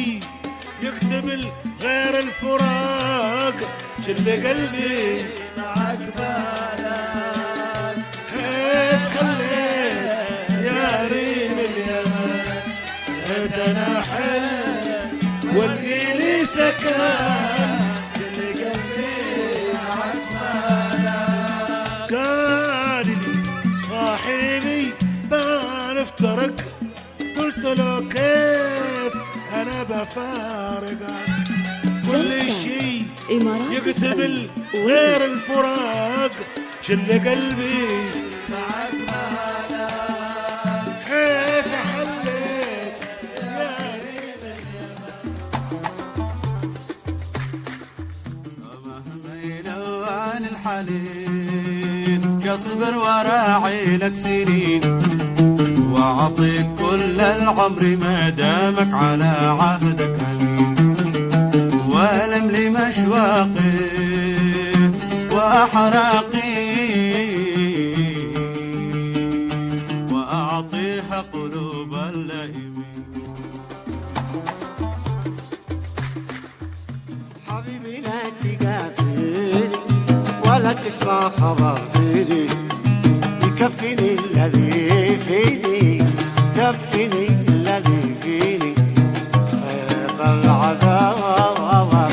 شي يكتب غير الفراق، شل قلبي معك بالك. كيف خليت يا ريم اليمن انا حل والقي لي سكن، شل قلبي معك بالك. قال لي صاحبي بغى نفترق، قلت له كيف انا بفارقك، كل شي يقتبل غير الفراق، شل قلبي معك بالك. كيف حليت يا ريم مهما يلوان الحنين اصبر وراعي لك سنين، واعطيك كل العمر ما دامك على عهدك امين، والم لي مشواقي واحراقي، واعطيها قلوب اللائمين. حبيبي لا تقابلني ولا تسمع خبر فيني، يكفيني الذي فيني، كفيني الذي فيني، فيض العذاب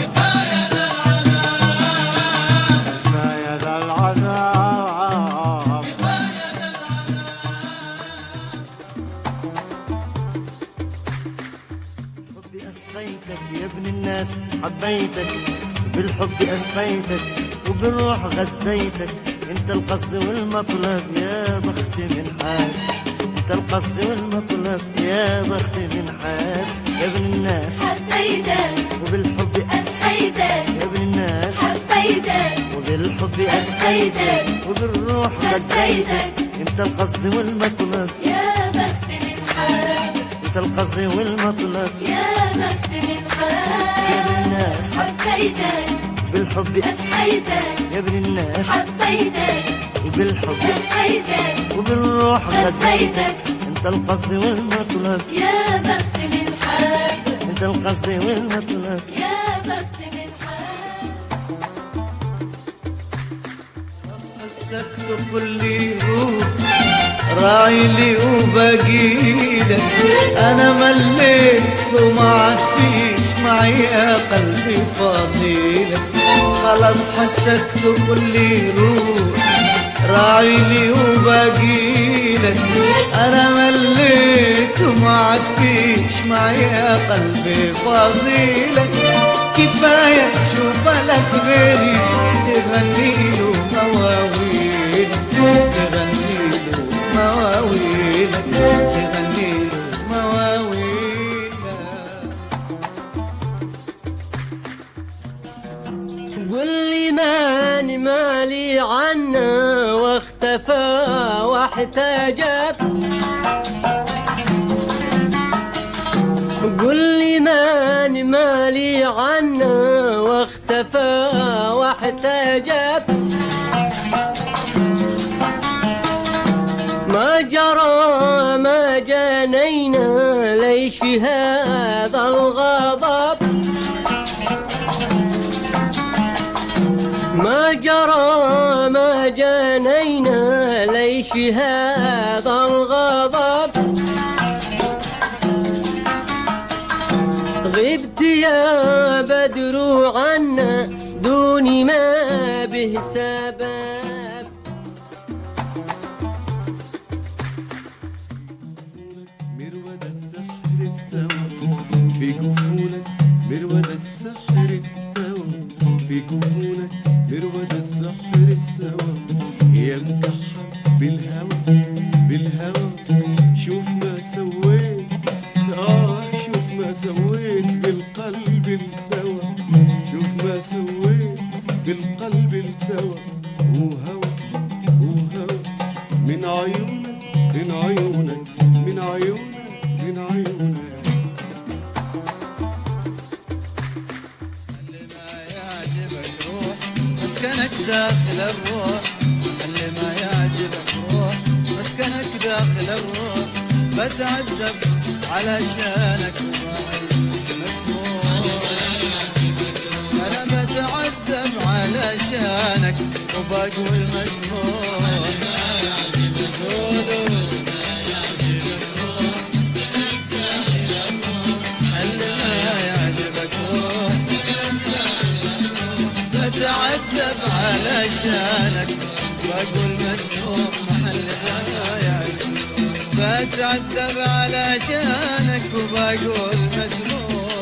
كفاية العذاب. حبي أسقيتك يا ابن الناس، حبيتك بالحب أسقيتك، وبالروح غذيتك، انت القصد والمطلب يا بخت من حال، انت القصد والمطلب يا بخت من حال، يا ابن الناس حبيتك وبالحب أسقيتك، يا ابن الناس حبيتك وبالحب أسقيتك، وبالروح غذيتك، انت القصد والمطلب يا بخت من حال، انت القصد والمطلب يا بخت من يا ابن حال. الناس حبيتك بالحب أسقيتك، يا ابن الناس حبيتك وبالحب أسقيتك، وبالروح غذيتك، غذيتك، انت القصد والمطلب يا بخت من حال، انت القصد والمطلب. يا بخت من حال. حسك تقول لي روح راعي لي وبقيلك، انا مليت وما عاد فيش معي يا قلبي فاضيلك، خلاص حسك تقول لي روح راعي لي وبقيلك، انا مليت وما عاد فيش معي يا قلبي فاضيلك، كفايه شوف لك غيري تغني له مواويل، تغني له مواويل، تغني له مواويل. قل لي ماني مالي عنا واختفى واحتاجك، قل لي ماني مالي عنا واختفى واحتاجك، ما جرى ما جنينا ليش هذا الغضب، ما جرى ما جنينا ليش هذا الغضب، غبت يا بدر عنا دون ما به سبب. مرود السحر استوى في جفونك، مرود السحر استوى في جفونك، مرود السحر استوى يا مكحر بالهوى بالهوى، شوف ما سويت شوف ما سويت بالقلب التوى، شوف ما سويت بالقلب التوى، وهوى وهوى من عيونك من عيونك من عيونك من عيونك. اللي ما يعجبك روح مسكنك داخل الروح، اللي ما يعجبك روح مسكنك داخل الروح، بتعذب علشانك وبعيد علشانك بقول مسموح محل آياتك بتعذب علشانك وبقول مسموح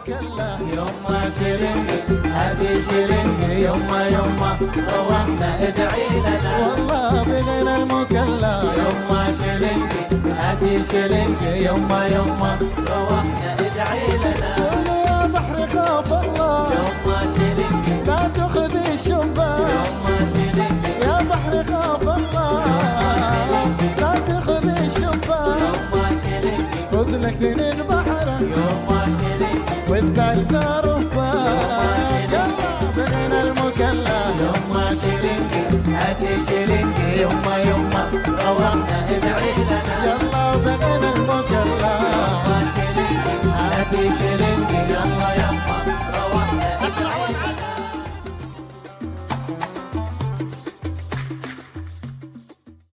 يما شيرينجي هاتي شيرينجي يما روحنا ادعي لنا والله بغنى المكلا يما شيرينجي هاتي شيرينجي يما روحنا ادعي لنا قولوا يا بحر خاف الله يما شيرينجي لا تخذي الشبان يما شيرينجي يا بحر خاف الله يما شيرينجي لا تخذي الشبان يما شيرينجي خذ لك